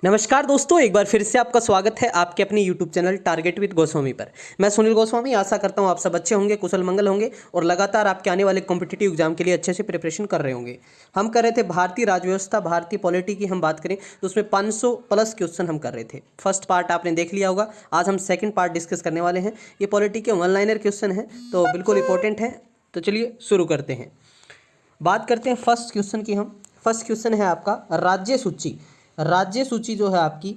नमस्कार दोस्तों, एक बार फिर से आपका स्वागत है आपके अपने YouTube channel target with Goswami पर। मैं सुनील गोस्वामी आशा करता हूं आप सब अच्छे होंगे, कुशल मंगल होंगे और लगातार आपके आने वाले कॉम्पिटिटिव एग्जाम के लिए अच्छे से प्रिपरेशन कर रहे होंगे। हम कर रहे थे भारतीय राज्य व्यवस्था, भारतीय पॉलिटी की हम बात करें तो उसमें 500 प्लस क्वेश्चन हम कर रहे थे। फर्स्ट पार्ट आपने देख लिया होगा, आज हम सेकेंड पार्ट डिस्कस करने वाले हैं। ये पॉलिटी के वन लाइनर क्वेश्चन है तो बिल्कुल इंपॉर्टेंट है। तो चलिए शुरू करते हैं, बात करते हैं फर्स्ट क्वेश्चन की। हम फर्स्ट क्वेश्चन है आपका राज्य सूची। राज्य सूची जो है आपकी,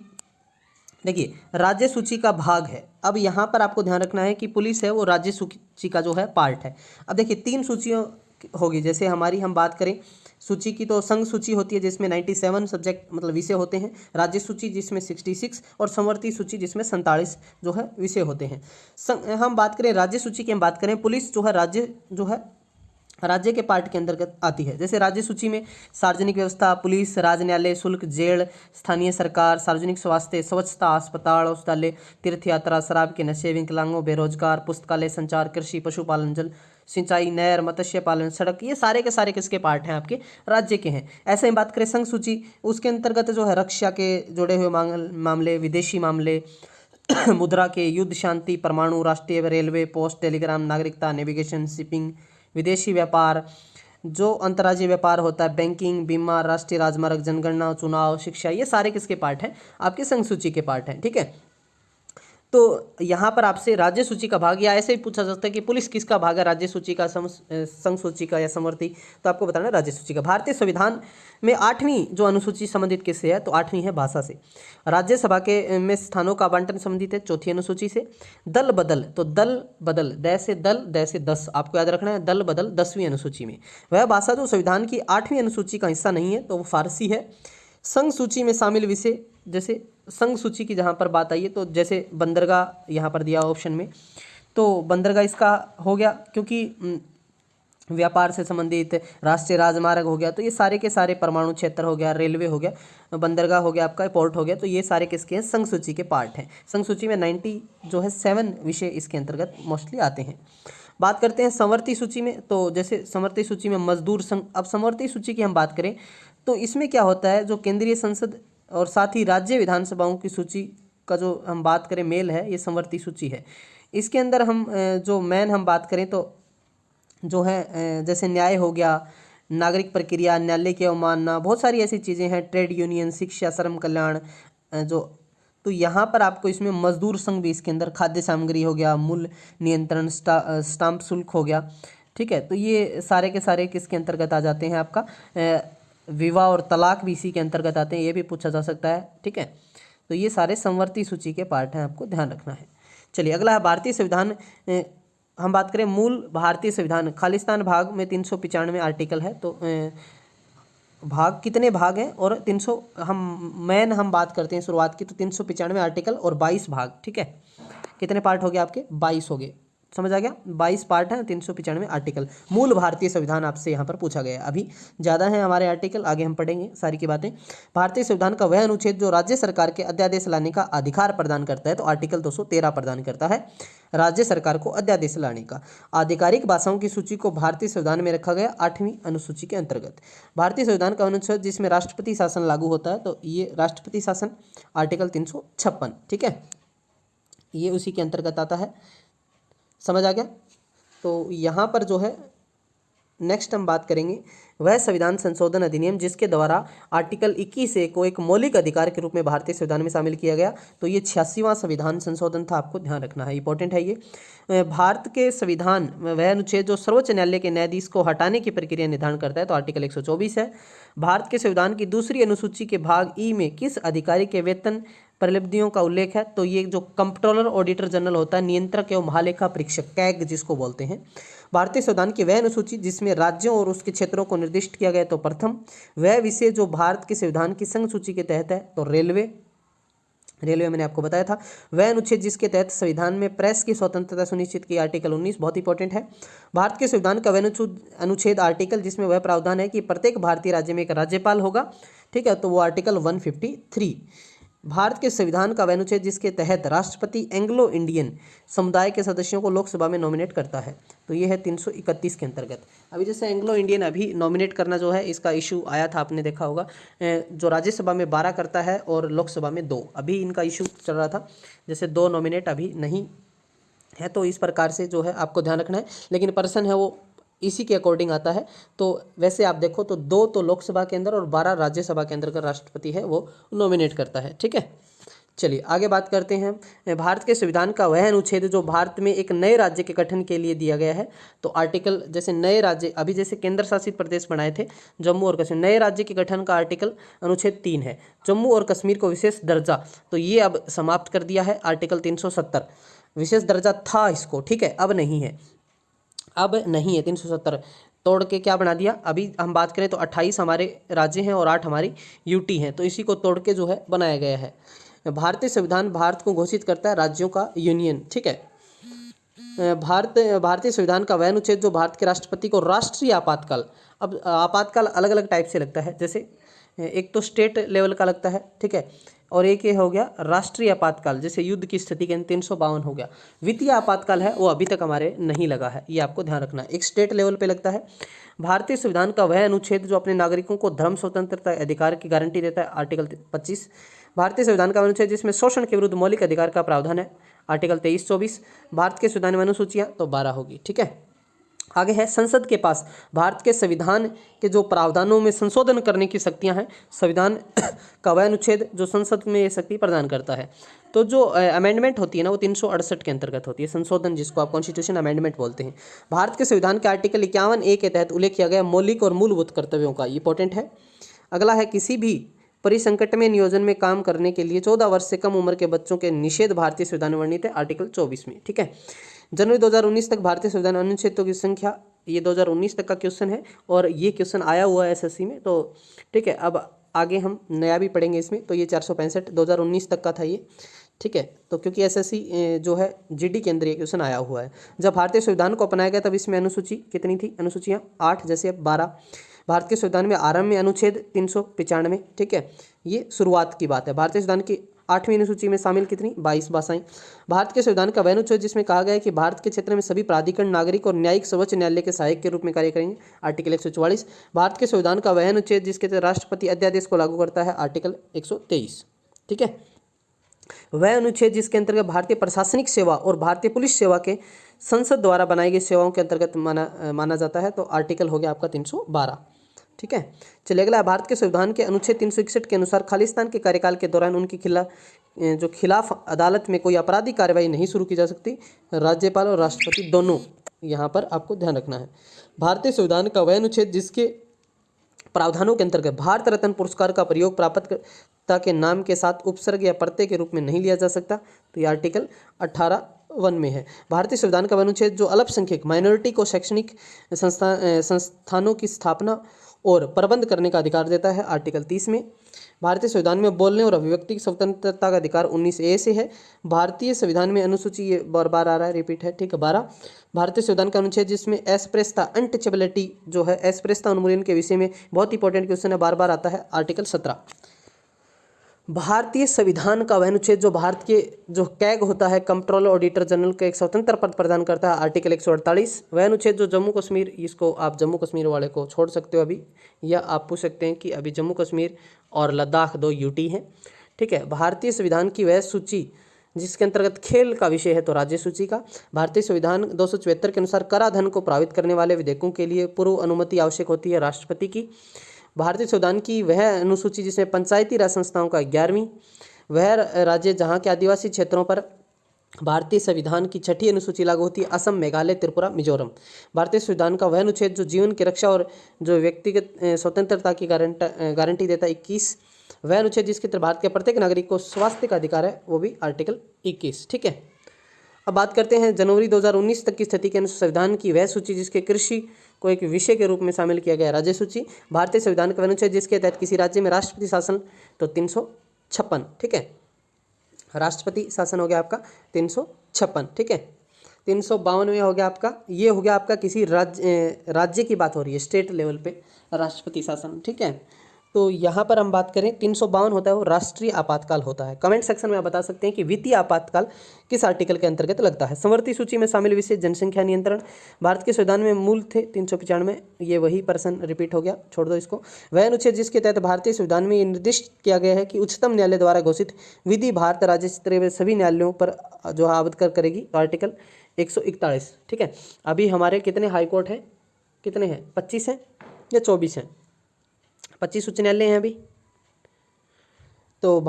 देखिए राज्य सूची का भाग है। अब यहाँ पर आपको ध्यान रखना है कि पुलिस है वो राज्य सूची का जो है पार्ट है। अब देखिए तीन सूचियाँ होगी, जैसे हमारी हम बात करें सूची की तो संघ सूची होती है जिसमें 97 सब्जेक्ट मतलब विषय होते हैं, राज्य सूची जिसमें 66 और समवर्ती सूची जिसमें 47 जो है विषय होते हैं। हम बात करें राज्य सूची की, हम बात करें पुलिस जो है राज्य जो है राज्य के पार्ट के अंतर्गत आती है। जैसे राज्य सूची में सार्वजनिक व्यवस्था, पुलिस, राज न्यायालय, शुल्क, जेल, स्थानीय सरकार, सार्वजनिक स्वास्थ्य, स्वच्छता, अस्पताल, औषधालय, तीर्थ यात्रा, शराब के नशे, विकलांगों, बेरोजगार, पुस्तकालय, संचार, कृषि, पशुपालन, जल सिंचाई, नहर, मत्स्य पालन, सड़क, ये सारे के सारे किसके पार्ट हैं? आपके राज्य के हैं। ऐसे ही बात करें संघ सूची, उसके अंतर्गत जो है रक्षा के जुड़े हुए मामले, विदेशी मामले, मुद्रा के, युद्ध शांति, परमाणु, राष्ट्रीय रेलवे, पोस्ट, टेलीग्राम, नागरिकता, नेविगेशन, शिपिंग, विदेशी व्यापार, जो अंतर्राज्यीय व्यापार होता है, बैंकिंग, बीमा, राष्ट्रीय राजमार्ग, जनगणना, चुनाव, शिक्षा, ये सारे किसके पार्ट हैं? आपके संघ सूची के पार्ट हैं। ठीक है, तो यहाँ पर आपसे राज्य सूची का भाग या ऐसे ही पूछा जाता है कि पुलिस किसका भाग है, राज्य सूची का, संघ सूची का या समवर्ती, तो आपको बताना है राज्य सूची का। भारतीय संविधान में 8वीं जो अनुसूची संबंधित किससे है, तो 8वीं है भाषा से। राज्यसभा के में स्थानों का आवंटन संबंधित है 4थी अनुसूची से। दल बदल, तो दल बदल, द से दल, द से 10, आपको याद रखना है। दल बदल 10वीं अनुसूची में। वह भाषा जो संविधान की 8वीं अनुसूची का हिस्सा नहीं है तो वो फारसी है। संघ सूची में शामिल विषय, जैसे संघ सूची की जहाँ पर बात आई है तो जैसे बंदरगाह यहाँ पर दिया ऑप्शन में, तो बंदरगाह इसका हो गया क्योंकि व्यापार से संबंधित, राष्ट्रीय राजमार्ग हो गया, तो ये सारे के सारे, परमाणु क्षेत्र हो गया, रेलवे हो गया, बंदरगाह हो गया, आपका पोर्ट हो गया, तो ये सारे किसके हैं? संघ सूची के पार्ट हैं। संघ सूची में 90 जो है 7 विषय इसके अंतर्गत मोस्टली आते हैं। बात करते हैं समवर्ती सूची में, तो जैसे समवर्ती सूची में मजदूर संघ। अब समवर्ती सूची की हम बात करें तो इसमें क्या होता है, जो केंद्रीय संसद और साथ ही राज्य विधानसभाओं की सूची का जो हम बात करें मेल है, ये समवर्ती सूची है। इसके अंदर हम जो मेन हम बात करें तो जो है जैसे न्याय हो गया, नागरिक प्रक्रिया, न्यायालय की अवमानना, बहुत सारी ऐसी चीज़ें हैं, ट्रेड यूनियन, शिक्षा, श्रम कल्याण, जो तो यहाँ पर आपको इसमें मजदूर संघ भी इसके अंदर, खाद्य सामग्री हो गया, मूल्य नियंत्रण, स्टाम्प शुल्क हो गया। ठीक है, तो ये सारे के सारे किसके अंतर्गत आ जाते हैं? आपका विवाह और तलाक भी इसी के अंतर्गत आते हैं, ये भी पूछा जा सकता है। ठीक है, तो ये सारे समवर्ती सूची के पार्ट हैं, आपको ध्यान रखना है। चलिए अगला है भारतीय संविधान। हम बात करें मूल भारतीय संविधान, खालिस्तान भाग में 395 आर्टिकल है, तो भाग कितने भाग हैं और 300 हम बात करते हैं शुरुआत की, तो 395 आर्टिकल और 22 भाग। ठीक है, कितने पार्ट हो गए आपके? 22 हो गए, समझ आ गया? 22 पार्ट हैं, 395 आर्टिकल। मूल भारतीय संविधान आपसे यहाँ पर पूछा गया है। अभी ज़्यादा हैं हमारे आर्टिकल, आगे हम पढ़ेंगे सारी की बातें। भारतीय संविधान का वह अनुच्छेद जो राज्य सरकार के अध्यादेश लाने का अधिकार प्रदान करता है, तो आर्टिकल 213 प्रदान करता है राज्य सरकार को अध्यादेश लाने का। आधिकारिक भाषाओं की सूची को भारतीय संविधान में रखा गया 8वीं अनुसूची के अंतर्गत। भारतीय संविधान का अनुच्छेद जिसमें राष्ट्रपति शासन लागू होता है, तो ये राष्ट्रपति शासन आर्टिकल 356। ठीक है, ये उसी के अंतर्गत आता है, समझ आ गया? तो यहाँ पर जो है नेक्स्ट हम बात करेंगे वह संविधान संशोधन अधिनियम जिसके द्वारा आर्टिकल 21A को एक मौलिक अधिकार के रूप में भारतीय संविधान में शामिल किया गया, तो ये 86वां संविधान संशोधन था, आपको ध्यान रखना है, इंपॉर्टेंट है ये। भारत के संविधान में वह अनुच्छेद जो सर्वोच्च न्यायालय के न्यायाधीश को हटाने की प्रक्रिया निर्धारण करता है, तो आर्टिकल 124 है। भारत के संविधान की दूसरी अनुसूची के भाग ई में किस अधिकारी के वेतन परिलब्धियों का उल्लेख है, तो ये जो कंप्ट्रोलर ऑडिटर जनरल होता है, नियंत्रक एवं महालेखा परीक्षक, कैग जिसको बोलते हैं। भारतीय संविधान की वह अनुसूची जिसमें राज्यों और उसके क्षेत्रों को निर्दिष्ट किया गया, तो प्रथम वह विषय जो भारत के संविधान की संघ सूची के तहत है, तो रेलवे मैंने आपको बताया था। वह अनुच्छेद जिसके तहत संविधान में प्रेस की स्वतंत्रता सुनिश्चित की, आर्टिकल 19, बहुत इंपॉर्टेंट है। भारत के संविधान का वह अनुच्छेद आर्टिकल जिसमें वह प्रावधान है कि प्रत्येक भारतीय राज्य में एक राज्यपाल होगा। ठीक है, तो वो आर्टिकल 153। भारत के संविधान का वह अनुच्छेद जिसके तहत राष्ट्रपति एंग्लो इंडियन समुदाय के सदस्यों को लोकसभा में नॉमिनेट करता है, तो ये है 331 के अंतर्गत। अभी जैसे एंग्लो इंडियन अभी नॉमिनेट करना जो है इसका इशू आया था, आपने देखा होगा, जो राज्यसभा में 12 करता है और लोकसभा में 2, अभी इनका इशू चल रहा था, जैसे 2 नॉमिनेट अभी नहीं है, तो इस प्रकार से जो है आपको ध्यान रखना है। लेकिन पर्सन है वो इसी के अकॉर्डिंग आता है, तो वैसे आप देखो तो 2 तो लोकसभा के अंदर और 12 राज्यसभा के अंदर का राष्ट्रपति है वो नॉमिनेट करता है। ठीक है, चलिए आगे बात करते हैं। भारत के संविधान का वह अनुच्छेद जो भारत में एक नए राज्य के गठन के लिए दिया गया है, तो आर्टिकल, जैसे नए राज्य अभी जैसे केंद्र शासित प्रदेश बनाए थे जम्मू और कश्मीर, नए राज्य के गठन का आर्टिकल अनुच्छेद 3 है। जम्मू और कश्मीर को विशेष दर्जा, तो ये अब समाप्त कर दिया है आर्टिकल 370, विशेष दर्जा था इसको, ठीक है, अब नहीं है, अब नहीं है। 370 तोड़ के क्या बना दिया, अभी हम बात करें तो 28 हमारे राज्य हैं और 8 हमारी यूटी हैं, तो इसी को तोड़ के जो है बनाया गया है। भारतीय संविधान भारत को घोषित करता है राज्यों का यूनियन। ठीक है, भारतीय संविधान का वह अनुच्छेद जो भारत के राष्ट्रपति को राष्ट्रीय आपातकाल, अब आपातकाल अलग अलग टाइप से लगता है, जैसे एक तो स्टेट लेवल का लगता है, ठीक है, और एक ये हो गया राष्ट्रीय आपातकाल, जैसे युद्ध की स्थिति के 352 हो गया। वित्तीय आपातकाल है वो अभी तक हमारे नहीं लगा है, ये आपको ध्यान रखना है, एक स्टेट लेवल पे लगता है। भारतीय संविधान का वह अनुच्छेद जो अपने नागरिकों को धर्म स्वतंत्रता अधिकार की गारंटी देता है, आर्टिकल 25। भारतीय संविधान का अनुच्छेद जिसमें शोषण के विरुद्ध मौलिक अधिकार का प्रावधान है, आर्टिकल 23-24। भारत के संविधान में अनुसूचियाँ तो 12 होगी। ठीक है, आगे है संसद के पास भारत के संविधान के जो प्रावधानों में संशोधन करने की शक्तियां हैं, संविधान का वह अनुच्छेद जो संसद में ये शक्ति प्रदान करता है। तो जो अमेंडमेंट होती है ना वो 368 के अंतर्गत होती है, संशोधन जिसको आप कॉन्स्टिट्यूशन अमेंडमेंट बोलते हैं। भारत के संविधान के आर्टिकल 51A के तहत उल्लेख किया गया मौलिक और मूलभूत कर्तव्यों का, ये इंपॉर्टेंट है। अगला है किसी भी परिसंकट में नियोजन में काम करने के लिए 14 वर्ष से कम उम्र के बच्चों के निषेध भारतीय संविधान में वर्णित है, आर्टिकल 24 में। ठीक है, जनवरी 2019 तक भारतीय संविधान अनुच्छेदों की संख्या, ये 2019 तक का क्वेश्चन है और ये क्वेश्चन आया हुआ है एसएससी में, तो ठीक है, अब आगे हम नया भी पढ़ेंगे इसमें, तो ये 465 2019 तक का था ये। ठीक है, तो क्योंकि एसएससी जो है जीडी के अंदर ये क्वेश्चन आया हुआ है। जब भारतीय संविधान को अपनाया गया तब इसमें अनुसूची कितनी थी, अनुसूचियाँ 8, जैसे अब 12। भारत के संविधान में आरंभ में अनुच्छेद 395। ठीक है, ये शुरुआत की बात है। भारतीय संविधान की 8वीं अनुसूची में शामिल कितनी, 22 भाषाएं। भारत के संविधान का वह अनुच्छेद जिसमें कहा गया है कि भारत के क्षेत्र में सभी प्राधिकरण नागरिक और न्यायिक सर्वोच्च न्यायालय के सहायक के रूप में कार्य करेंगे, आर्टिकल 144। भारत के संविधान का वह अनुच्छेद जिसके तहत राष्ट्रपति अध्यादेश को लागू करता है, आर्टिकल 123। ठीक है, वह अनुच्छेद जिसके अंतर्गत भारतीय प्रशासनिक सेवा और भारतीय पुलिस सेवा के संसद द्वारा बनाई गई सेवाओं के अंतर्गत माना जाता है, तो आर्टिकल हो गया आपका 312। ठीक है, चलिए अगला, भारत के संविधान के अनुच्छेद 361 के अनुसार खालिस्तान के कार्यकाल के दौरान उनके खिलाफ अदालत में कोई आपराधिक कार्रवाई नहीं शुरू की जा सकती, राज्यपाल और राष्ट्रपति दोनों, यहाँ पर आपको ध्यान रखना है। भारतीय संविधान का वह अनुच्छेद जिसके प्रावधानों के अंतर्गत भारत रत्न पुरस्कार का प्रयोग प्राप्तकर्ता के नाम के साथ उपसर्ग या प्रत्यय के रूप में नहीं लिया जा सकता, तो ये आर्टिकल 18(1) में है। भारतीय संविधान का अनुच्छेद जो अल्पसंख्यक माइनॉरिटी को शैक्षणिक संस्थानों की स्थापना और प्रबंध करने का अधिकार देता है, आर्टिकल 30 में। भारतीय संविधान में बोलने और अभिव्यक्ति की स्वतंत्रता का अधिकार 19A से है। भारतीय संविधान में अनुसूची, ये बार बार आ रहा है, रिपीट है, ठीक है, 12। भारतीय संविधान का अनुच्छेद जिसमें एस्प्रेस्ता अनटचेबिलिटी जो है, एस्प्रेस्ता उन्मूलन के विषय में बहुत इंपॉर्टेंट क्वेश्चन है, बार बार आता है, आर्टिकल 17। भारतीय संविधान का वह अनुच्छेद जो भारत के जो कैग होता है, कंट्रोलर ऑडिटर जनरल का एक स्वतंत्र पद प्रदान करता है, आर्टिकल 148। वह अनुच्छेद जो जम्मू कश्मीर, इसको आप जम्मू कश्मीर वाले को छोड़ सकते हो अभी, या आप पूछ सकते हैं कि अभी जम्मू कश्मीर और लद्दाख 2 यूटी हैं। ठीक है, भारतीय संविधान की वह सूची जिसके अंतर्गत खेल का विषय है, तो राज्य सूची का। भारतीय संविधान 274 के अनुसार कराधान को प्रभावित करने वाले विधेयकों के लिए पूर्व अनुमति आवश्यक होती है, राष्ट्रपति की। भारतीय संविधान की वह अनुसूची जिसमें पंचायती राज संस्थाओं का 11वीं, वह राज्य जहां के आदिवासी क्षेत्रों पर भारतीय संविधान की 6ठी अनुसूची लागू होती है, असम, मेघालय, त्रिपुरा, मिजोरम। भारतीय संविधान का वह अनुच्छेद जो जीवन की रक्षा और जो व्यक्तिगत स्वतंत्रता की गारंटी देता है, 21। वह अनुच्छेद जिसके तहत भारत के प्रत्येक नागरिक को स्वास्थ्य का अधिकार है, वो भी आर्टिकल 21। ठीक है, अब बात करते हैं जनवरी 2019 तक की स्थिति के अनुसार संविधान की वह सूची जिसके कृषि को एक विषय के रूप में शामिल किया गया है, राज्य सूची। भारतीय संविधान का अनुच्छेद जिसके तहत किसी राज्य में राष्ट्रपति शासन, तो 356। ठीक है, राष्ट्रपति शासन हो गया आपका 356। ठीक है, 352 में हो गया आपका, ये हो गया आपका किसी राज्य की बात हो रही है, स्टेट लेवल पे राष्ट्रपति शासन। ठीक है, तो यहाँ पर हम बात करें 352 होता है वो राष्ट्रीय आपातकाल होता है। कमेंट सेक्शन में आप बता सकते हैं कि वित्तीय आपातकाल किस आर्टिकल के अंतर्गत लगता है। समवर्ती सूची में शामिल विषय जनसंख्या नियंत्रण। भारत के संविधान में मूल थे 395, ये वही पर्सन रिपीट हो गया, छोड़ दो इसको। वह अनुच्छेद जिसके तहत भारतीय संविधान में ये निर्दिष्ट किया गया है कि उच्चतम न्यायालय द्वारा घोषित विधि भारत राज्य स्तरीय व सभी न्यायालयों पर जो आबद्ध करेगी, तो आर्टिकल 141। ठीक है, अभी हमारे कितने हाई कोर्ट हैं, कितने हैं, 25 हैं या 24 हैं? 25 उच्च न्यायालय हैं अभी। तो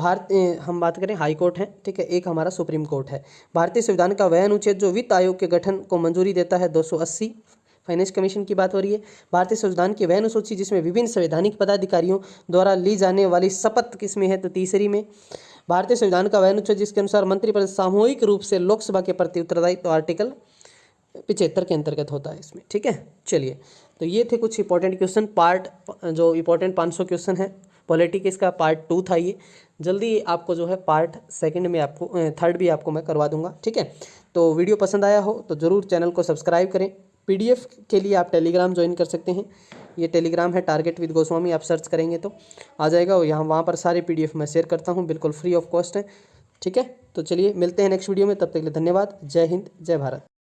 हम बात करें हाई कोर्ट है, ठीक है, एक हमारा सुप्रीम कोर्ट है। भारतीय संविधान का वह अनुच्छेद जो वित्त आयोग के गठन को मंजूरी देता है 280, फाइनेंस कमीशन की बात हो रही है। भारतीय संविधान की वह अनुसूची जिसमें विभिन्न संवैधानिक पदाधिकारियों द्वारा ली जाने वाली शपथ किसमें है, तो तीसरी में। भारतीय संविधान का वह अनुच्छेद जिसके अनुसार मंत्रिपरिषद सामूहिक रूप से लोकसभा के प्रति उत्तरदायी, तो आर्टिकल 75 के अंतर्गत होता है इसमें। ठीक है, चलिए, तो ये थे कुछ इंपॉर्टेंट क्वेश्चन, पार्ट जो इंपॉर्टेंट 500 क्वेश्चन है पॉलिटिक्स का, पार्ट 2 था ये। जल्दी आपको जो है पार्ट सेकंड में आपको थर्ड भी आपको मैं करवा दूंगा। ठीक है, तो वीडियो पसंद आया हो तो ज़रूर चैनल को सब्सक्राइब करें। पीडीएफ के लिए आप टेलीग्राम ज्वाइन कर सकते हैं, ये टेलीग्राम है टारगेट विद गोस्वामी, आप सर्च करेंगे तो आ जाएगा। यहाँ वहाँ पर सारे पीडीएफ मैं शेयर करता हूँ, बिल्कुल फ्री ऑफ कॉस्ट है। ठीक है, तो चलिए मिलते हैं नेक्स्ट वीडियो में, तब तक के लिए धन्यवाद। जय हिंद, जय भारत।